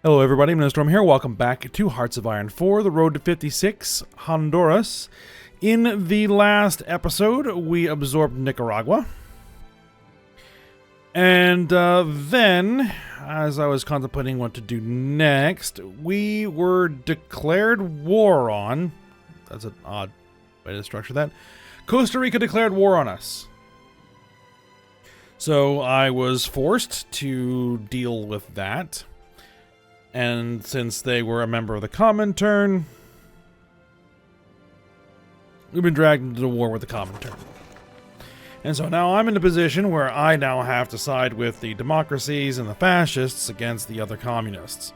Hello everybody, Storm here. Welcome back to Hearts of Iron 4, the road to 56, Honduras. In the last episode, we absorbed Nicaragua. And then, as I was contemplating what to do next, we were declared war on. That's an odd way to structure that. Costa Rica declared war on us. So I was forced to deal with that. And since they were a member of the Comintern, we've been dragged into the war with the Comintern. And so now I'm in a position where I now have to side with the democracies and the fascists against the other communists.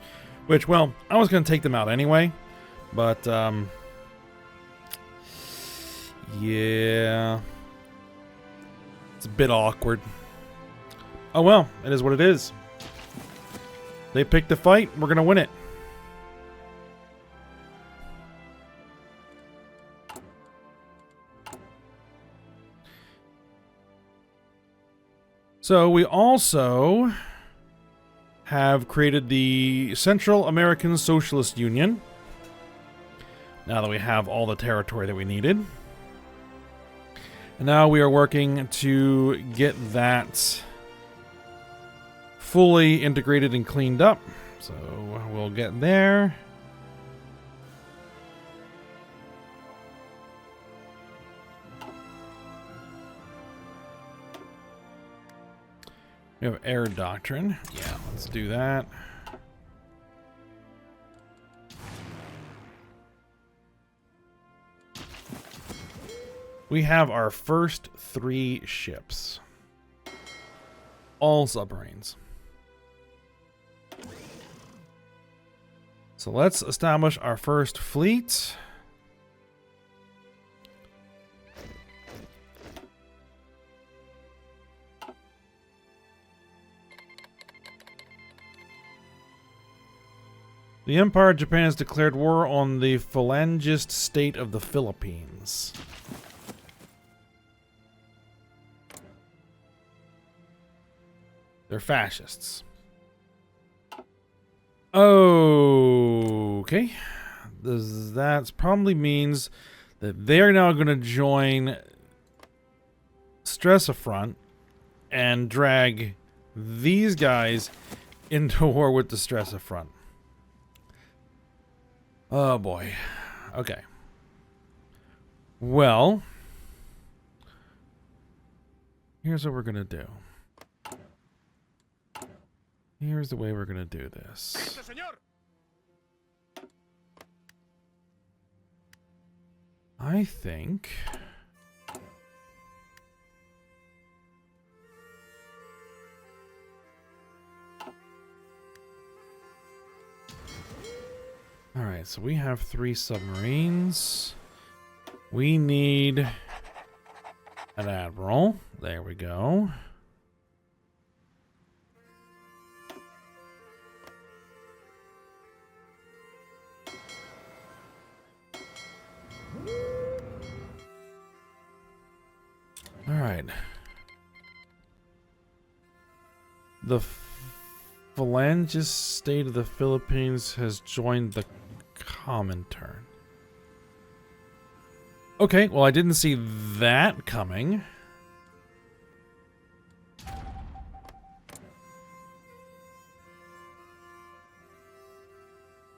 Which, well, I was going to take them out anyway. But, yeah. It's a bit awkward. Oh well, it is what it is. They picked the fight, we're gonna win it. So we also have created the Central American Socialist Union. Now that we have all the territory that we needed. And now we are working to get that fully integrated and cleaned up. So we'll get there. We have air doctrine. Yeah, let's do that. We have our first 3 ships. All submarines. So let's establish our first fleet. The Empire of Japan has declared war on the Phalangist state of the Philippines. They're fascists. Okay. That probably means that they're now going to join Stressafront and drag these guys into war with the Stressafront. Oh boy. Okay. Well, here's what we're going to do. Here's the way we're going to do this. I think all right, so we have 3 submarines. We need an admiral. There we go. Alright. The Phalangist state of the Philippines has joined the Comintern. Okay, well I didn't see that coming.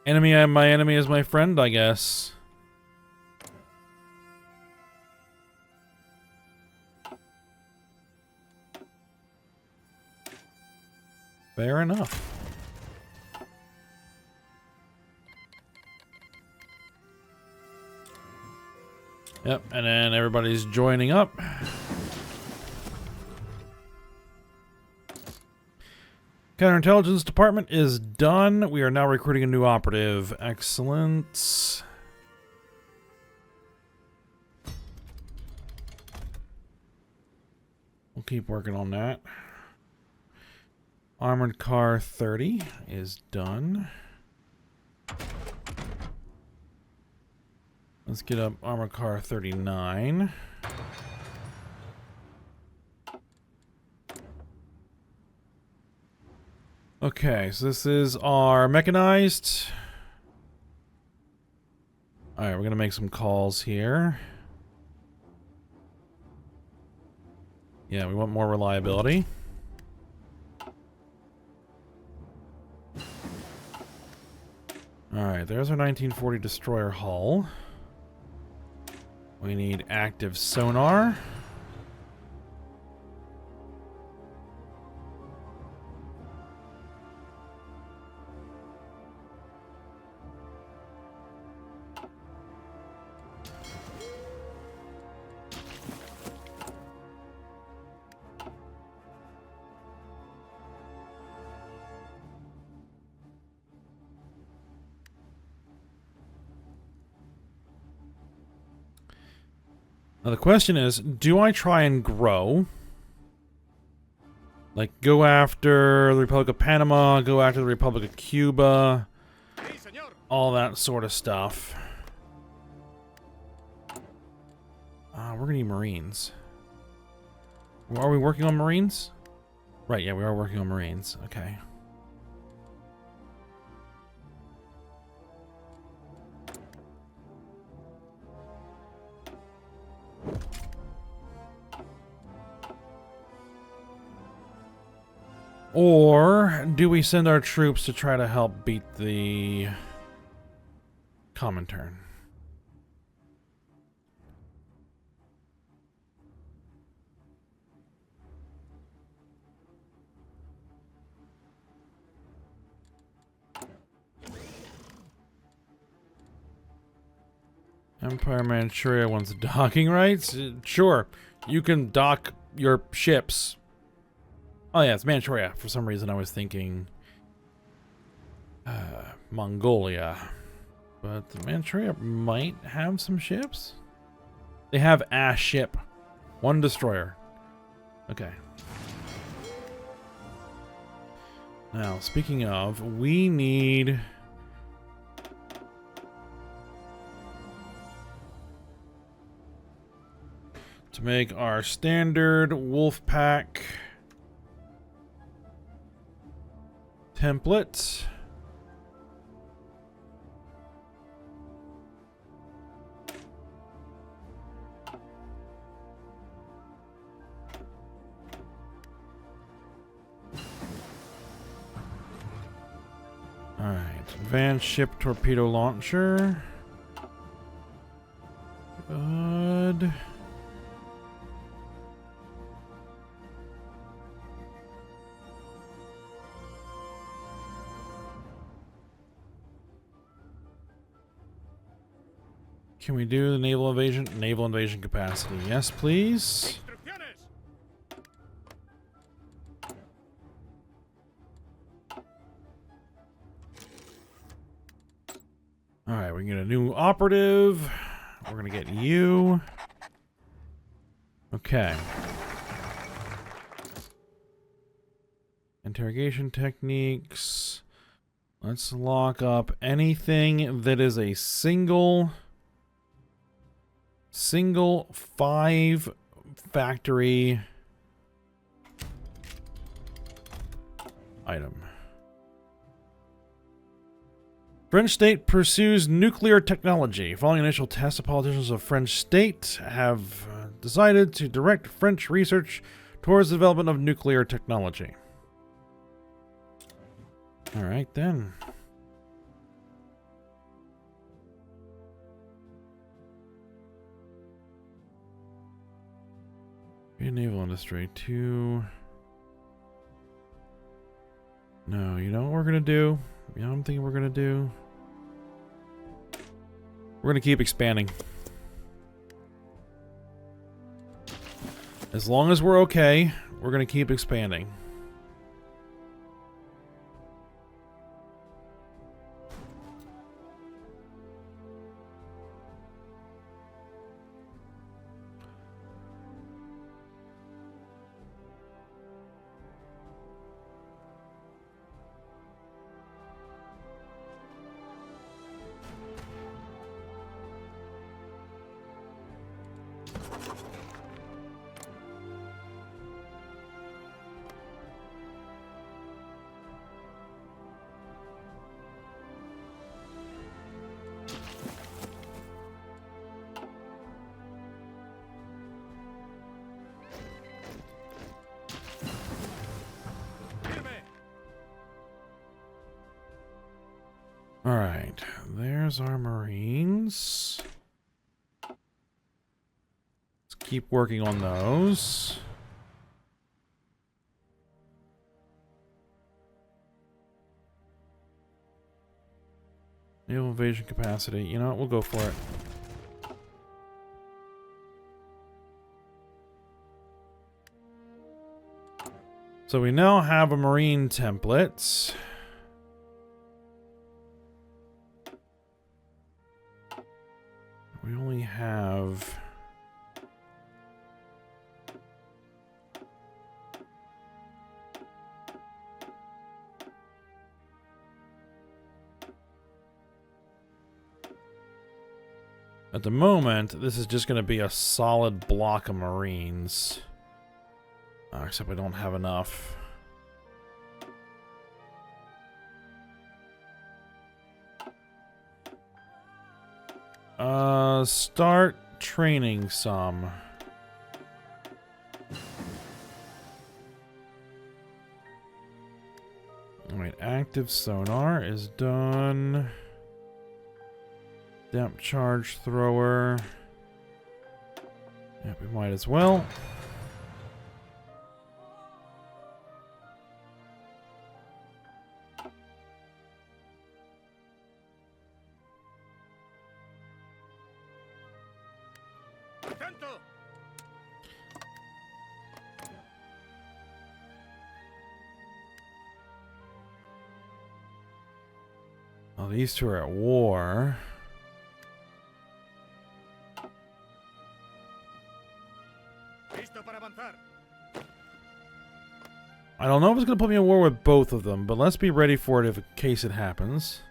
My enemy is my friend, I guess. Fair enough. Yep, and then everybody's joining up. Counterintelligence department is done. We are now recruiting a new operative. Excellent. We'll keep working on that. Armored car 30 is done. Let's get up armored car 39. Okay, so this is our mechanized. Alright, we're gonna make some calls here. Yeah, we want more reliability. Alright, there's our 1940 destroyer hull. We need active sonar. Now the question is, do I try and grow? Like, go after the Republic of Panama, go after the Republic of Cuba, all that sort of stuff. We're gonna need Marines. Are we working on Marines? Right, yeah, we are working on Marines. Okay. Or do we send our troops to try to help beat the Comintern? Empire Manchuria wants docking rights? Sure, you can dock your ships. Oh yeah, it's Manchuria. For some reason I was thinking Mongolia. But Manchuria might have some ships? They have a ship. One destroyer. Okay. Now, speaking of, we need... to make our standard wolf pack template. Alright, advanced ship torpedo launcher. Good. Can we do the naval invasion? Naval invasion capacity. Yes, please. Alright, we can get a new operative. We're gonna get you. Okay. Interrogation techniques. Let's lock up anything that is a single 5 factory item. French state pursues nuclear technology. Following initial tests, the politicians of French state have decided to direct French research towards the development of nuclear technology. All right, then. Naval industry 2. No, you know what we're gonna do? You know what I'm thinking we're gonna do? We're gonna keep expanding. As long as we're okay, we're gonna keep expanding. All right, there's our Marines. Let's keep working on those. Naval invasion capacity. You know what? We'll go for it. So we now have a Marine template. We only have... At the moment, this is just going to be a solid block of Marines. Except we don't have enough. Start training some. Alright, active sonar is done. Depth charge thrower. Yep, we might as well. Oh, these two are at war. I don't know if it's going to put me in war with both of them, but let's be ready for it if in case it happens.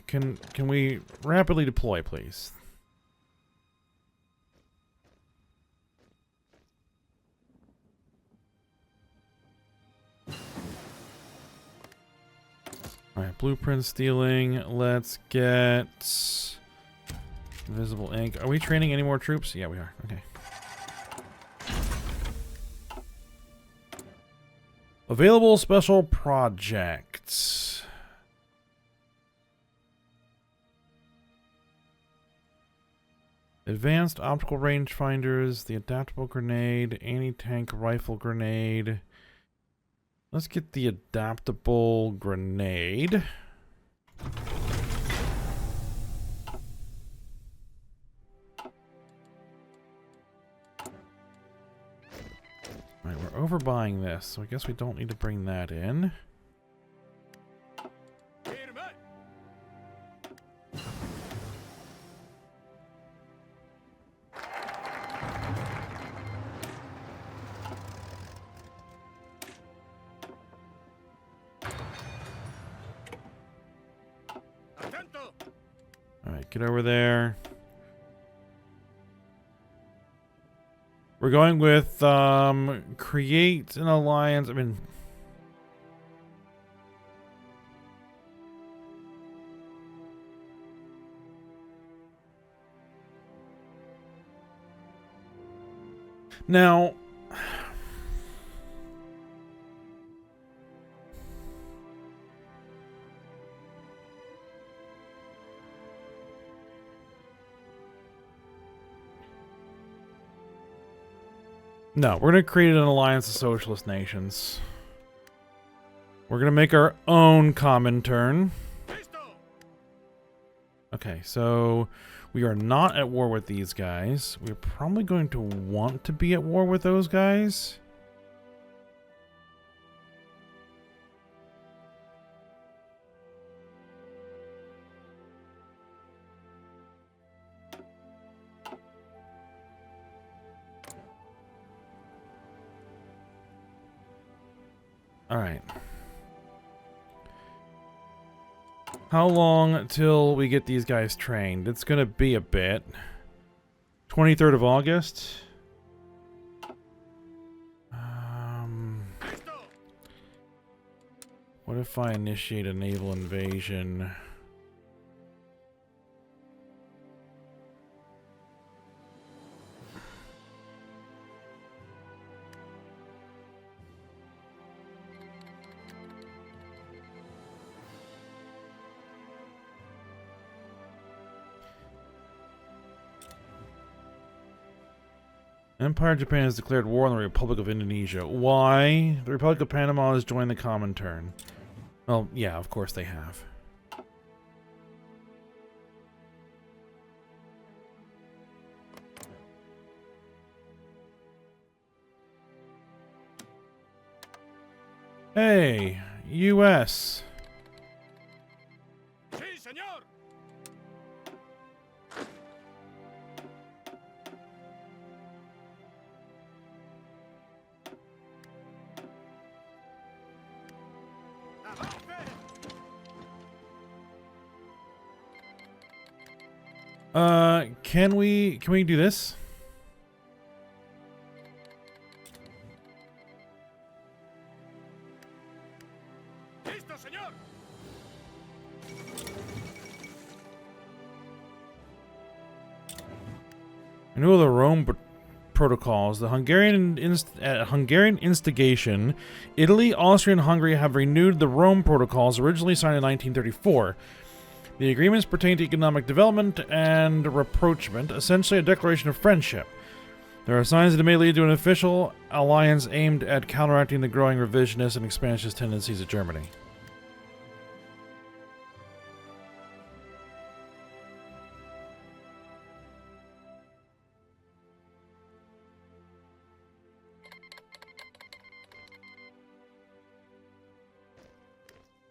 Can we rapidly deploy, please? Alright, blueprint stealing. Let's get invisible ink. Are we training any more troops? Yeah, we are. Okay. Available special projects. Advanced optical rangefinders, the adaptable grenade, anti-tank rifle grenade. Let's get the adaptable grenade. Alright, we're overbuying this, so I guess we don't need to bring that in. Alright, get over there. We're going with, create an alliance. I mean... Now... No, we're going to create an alliance of socialist nations. We're going to make our own Comintern. Okay, so we are not at war with these guys. We're probably going to want to be at war with those guys. All right. How long till we get these guys trained? It's going to be a bit. 23rd of August. What if I initiate a naval invasion? Empire of Japan has declared war on the Republic of Indonesia. Why? The Republic of Panama has joined the Comintern. Well, yeah, of course they have. Hey, U.S. Sí, señor. Can we do this? Listo, señor. Renewal of the Rome protocols. The at Hungarian instigation, Italy, Austria, and Hungary have renewed the Rome protocols originally signed in 1934. The agreements pertain to economic development and rapprochement, essentially a declaration of friendship. There are signs that it may lead to an official alliance aimed at counteracting the growing revisionist and expansionist tendencies of Germany.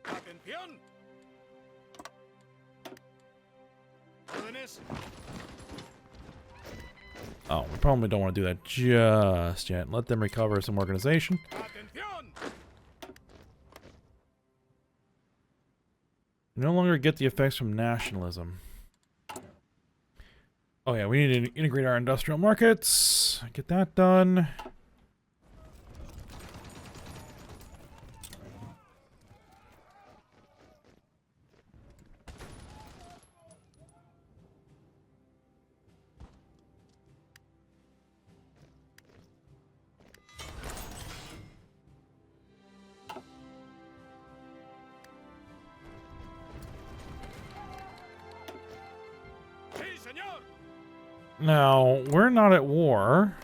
Atención. Órdenes. Oh, we probably don't want to do that just yet. Let them recover some organization. Atención. We no longer get the effects from nationalism. Oh yeah, we need to integrate our industrial markets. Get that done. Sí, señor. Now, we're not at war.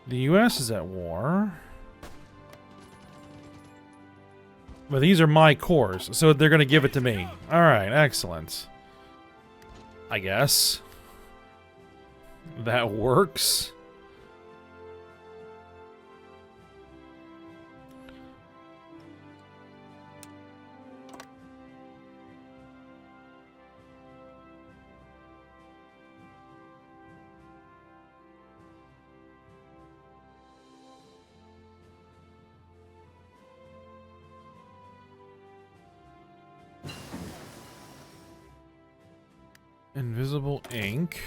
The US is at war. But these are my cores, so they're going to give it to me. Alright, excellent. I guess. That works. Invisible ink.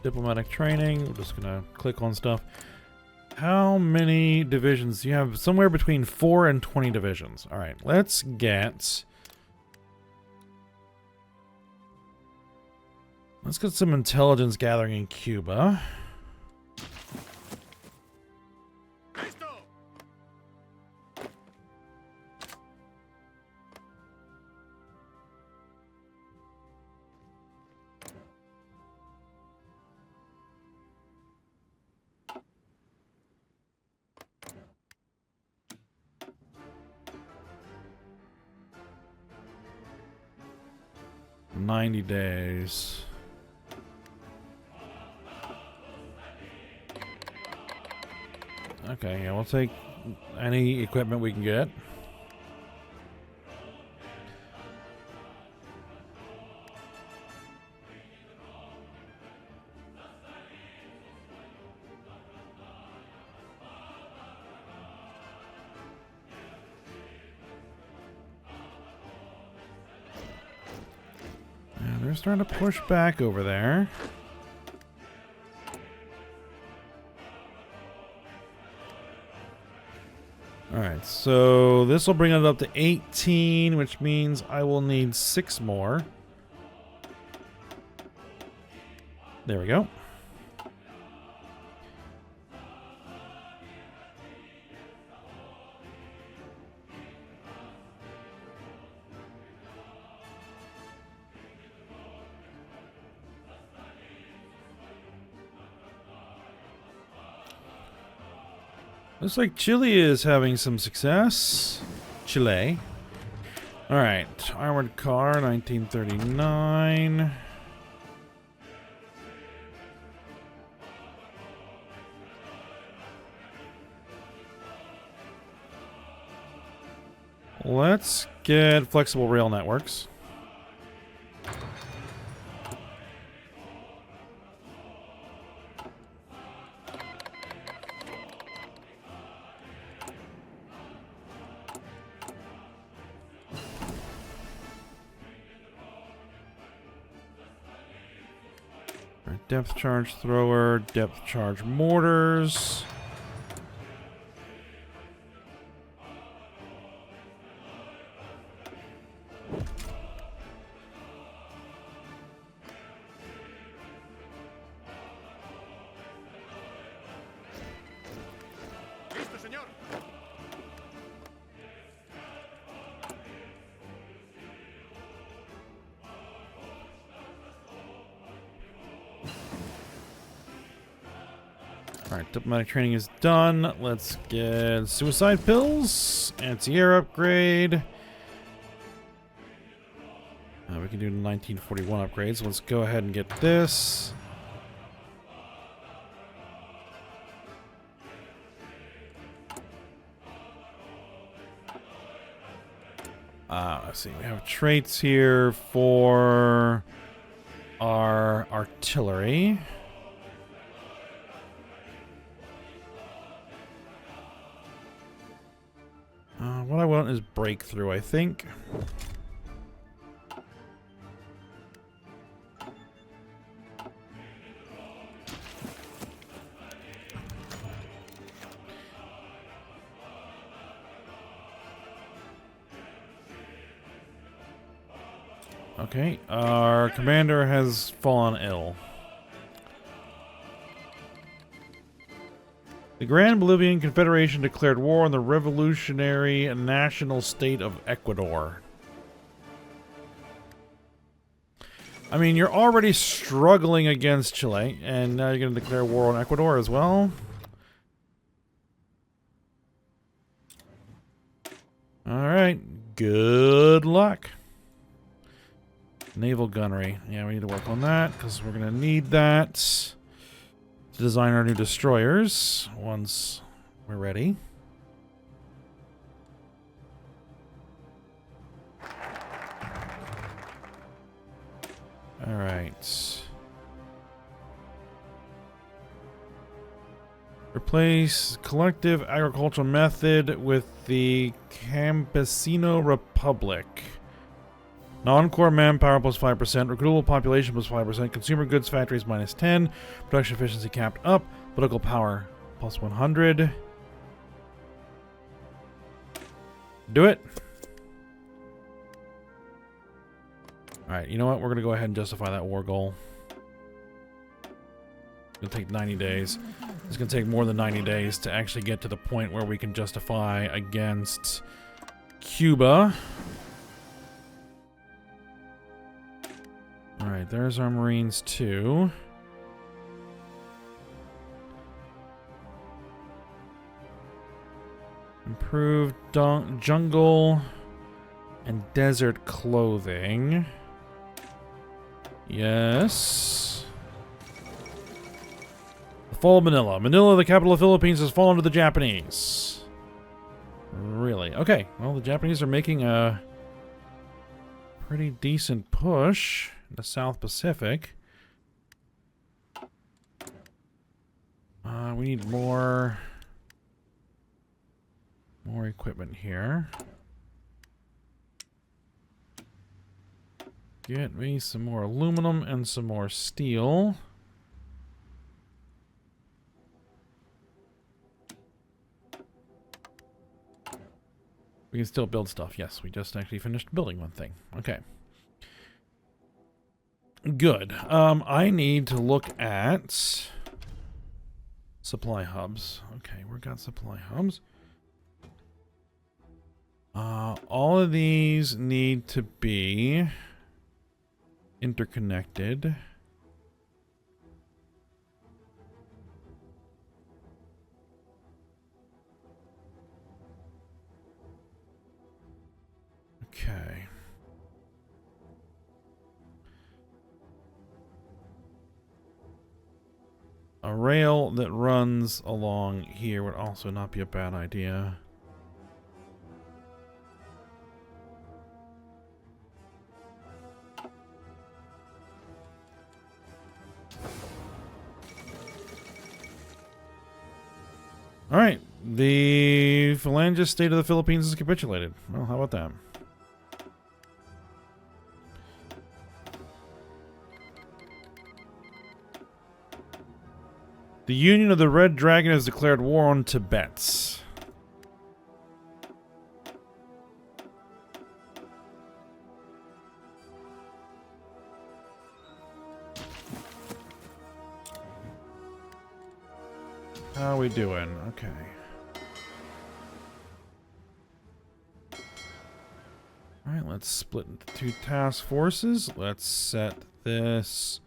Diplomatic training. We're just gonna click on stuff. How many divisions? You have somewhere between 4 and 20 divisions. Alright, let's get... Let's get some intelligence gathering in Cuba. Listo. 90 days. Okay, yeah, we'll take any equipment we can get. Yeah, they're starting to push back over there. Alright, so this will bring it up to 18, which means I will need 6 more. There we go. Looks like Chile is having some success. Chile. Alright, armored car, 1939. Let's get flexible rail networks. Depth charge thrower, depth charge mortars. Listo, señor. Alright, diplomatic training is done. Let's get suicide pills. Anti-air upgrade. We can do the 1941 upgrades. Let's go ahead and get this. Let's see. We have traits here for our artillery. What I want is breakthrough, I think. Okay, our commander has fallen ill. The Grand Bolivian Confederation declared war on the revolutionary national state of Ecuador. I mean, you're already struggling against Chile, and now you're going to declare war on Ecuador as well? Alright, good luck. Naval gunnery. Yeah, we need to work on that, because we're going to need that to design our new destroyers once we're ready. Alright. Replace collective agricultural method with the Campesino Republic. Non-core manpower plus 5%, recruitable population plus 5%, consumer goods factories minus 10, production efficiency capped up, political power plus 100. Do it. Alright, you know what? We're going to go ahead and justify that war goal. It's going to take 90 days. It's going to take more than 90 days to actually get to the point where we can justify against Cuba. Alright, there's our Marines too. Improved jungle and desert clothing. Yes. The fall of Manila. Manila, the capital of the Philippines, has fallen to the Japanese. Really? Okay. Well, the Japanese are making a pretty decent push in the South Pacific. We need more equipment here. Get me some more aluminum and some more steel. We can still build stuff. Yes, we just actually finished building one thing. Okay. Good. I need to look at supply hubs. Okay, we've got supply hubs. All of these need to be interconnected. A rail that runs along here would also not be a bad idea. Alright, the Phalangist state of the Philippines has capitulated. Well, how about that? The Union of the Red Dragon has declared war on Tibet. How are we doing? Okay. Alright, let's split into 2 task forces. Let's set this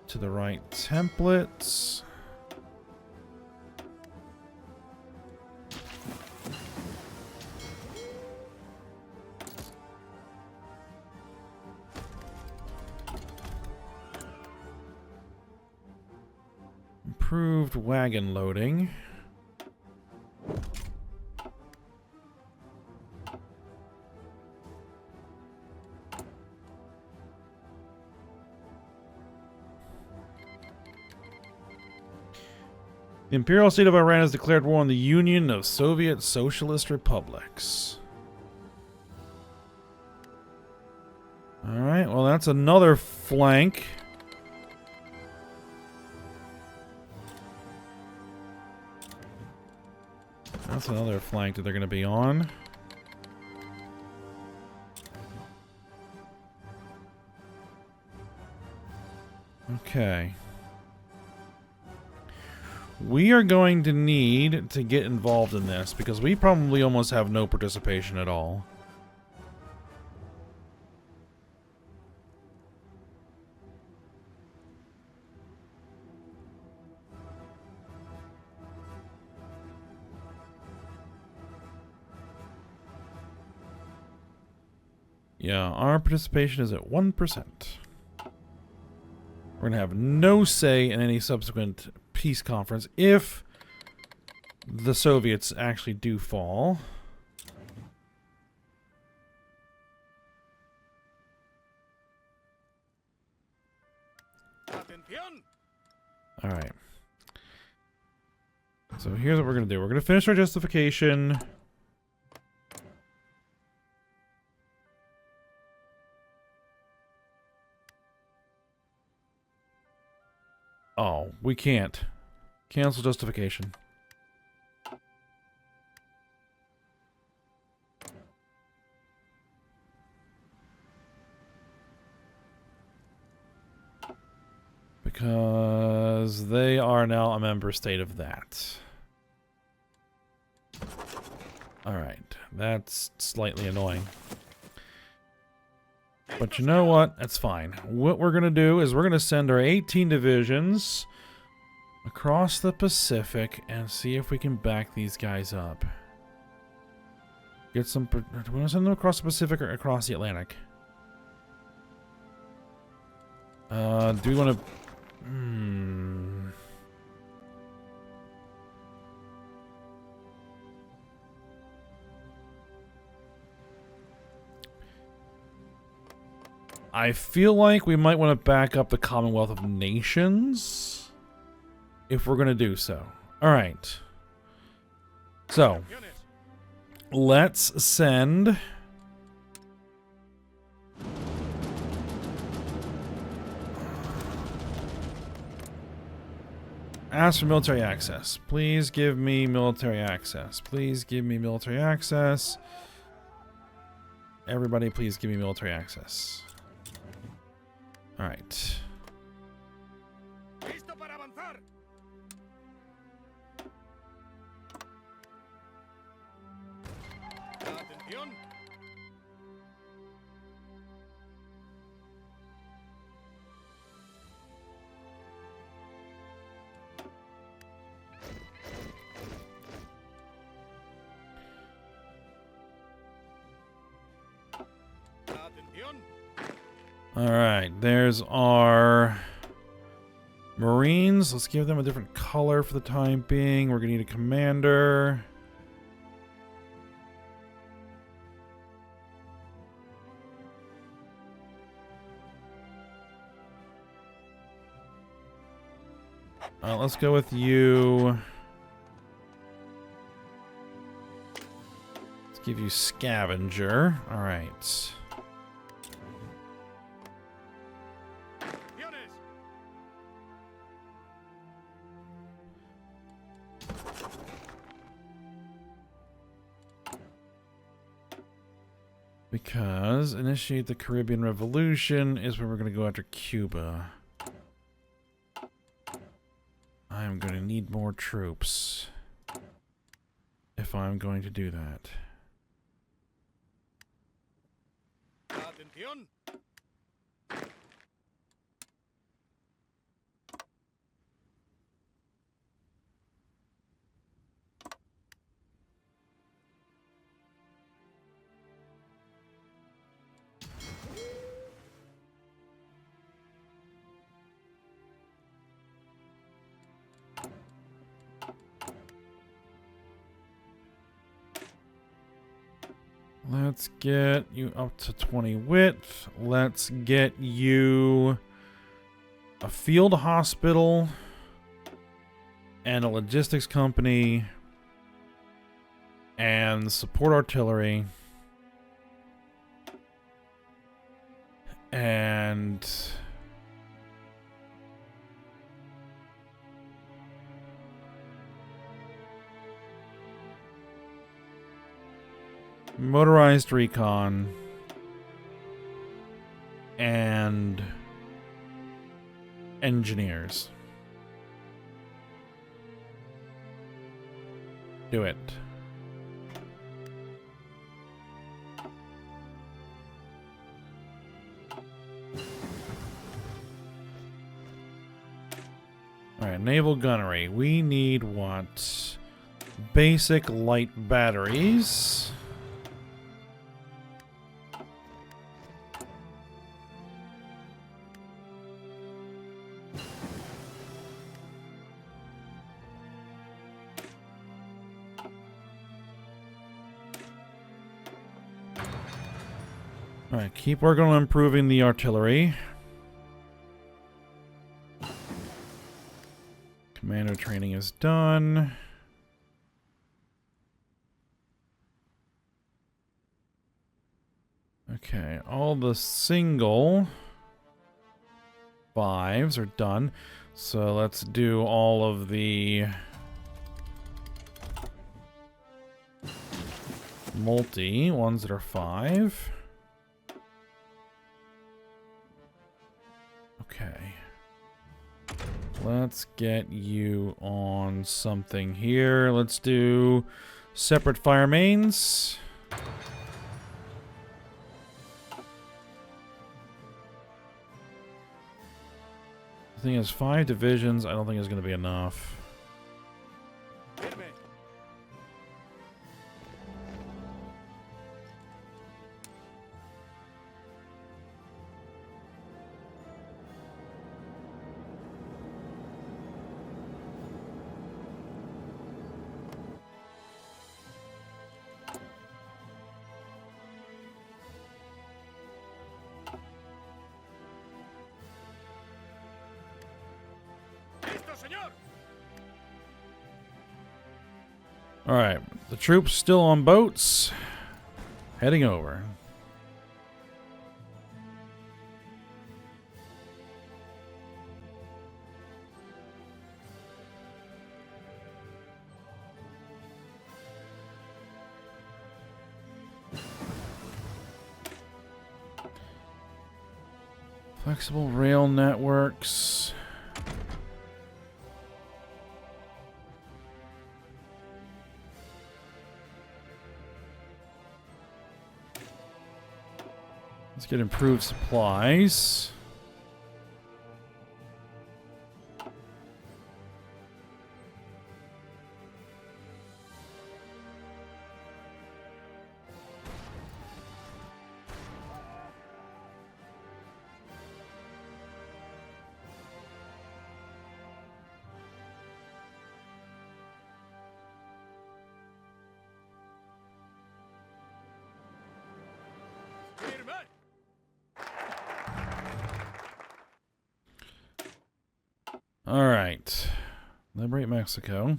to the right templates. Improved wagon loading. The Imperial State of Iran has declared war on the Union of Soviet Socialist Republics. Alright, well that's another flank. That's another flank that they're going to be on. Okay. We are going to need to get involved in this because we probably almost have no participation at all. Yeah, our participation is at 1%. We're going to have no say in any subsequent peace conference if the Soviets actually do fall. Atención. Alright. So here's what we're going to do. We're going to finish our justification. Oh, we can't. Cancel justification. Because they are now a member state of that. Alright, that's slightly annoying. But you know what? That's fine. What we're going to do is we're going to send our 18 divisions across the Pacific and see if we can back these guys up. Get some... Do we want to send them across the Pacific or across the Atlantic? Do we want to... I feel like we might want to back up the Commonwealth of Nations if we're going to do so. Alright. So, let's send... Ask for military access. Please give me military access. Please give me military access. Everybody, please give me military access. Alright. Listo para avanzar. Atención. Atención. Alright, there's our Marines, let's give them a different color for the time being. We're going to need a commander. Let's go with you. Let's give you scavenger. All right. Units. Because initiate the Caribbean Revolution is where we're going to go after Cuba. I'm going to need more troops if I'm going to do that. Atención. Let's get you up to 20 width. Let's get you a field hospital and a logistics company and support artillery and motorized recon and engineers. Do it. Alright, naval gunnery. We need what? Basic light batteries. Alright, keep working on improving the artillery. Commando training is done. Okay, all the single 5s are done. So let's do all of the multi ones that are 5. Okay. Let's get you on something here. Let's do separate fire mains. The thing is, 5 divisions, I don't think is going to be enough. Firme. Listo, señor. Alright, the troops still on boats. Heading over. Flexible rail networks. Let's get improved supplies. Alright. Liberate Mexico.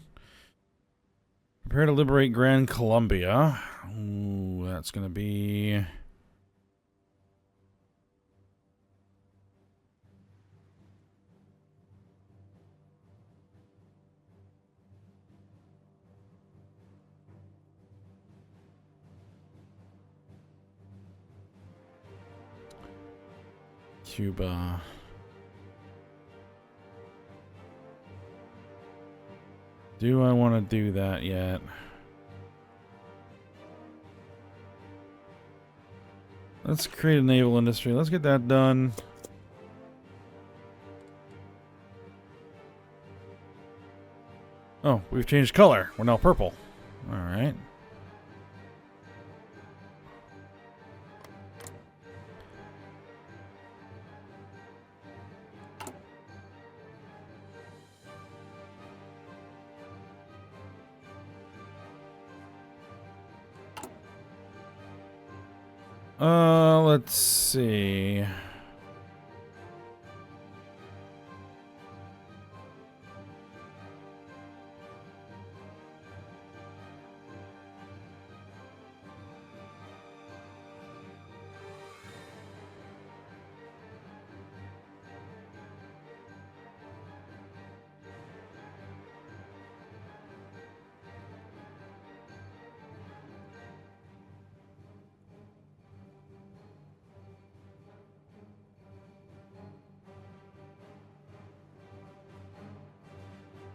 Prepare to liberate Gran Colombia. Ooh, that's going to be... Cuba. Do I want to do that yet? Let's create a naval industry. Let's get that done. Oh, we've changed color. We're now purple. Alright. Let's see.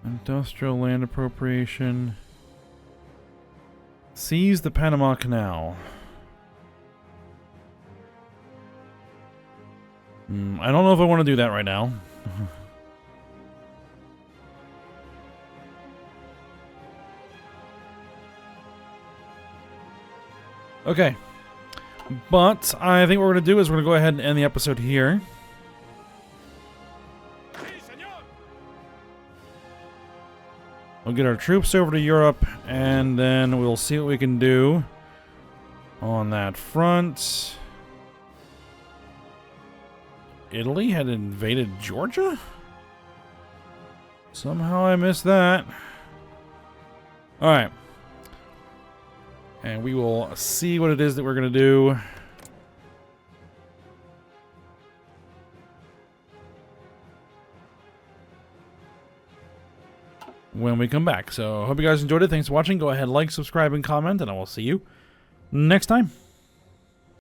Industrial land appropriation. Seize the Panama Canal. I don't know if I want to do that right now. Okay. But I think what we're going to do is we're going to go ahead and end the episode here. We'll get our troops over to Europe, and then we'll see what we can do on that front. Italy had invaded Georgia? Somehow I missed that. Alright. And we will see what it is that we're going to do. When we come back. So, hope you guys enjoyed it. Thanks for watching. Go ahead, like, subscribe, and comment, and I will see you next time.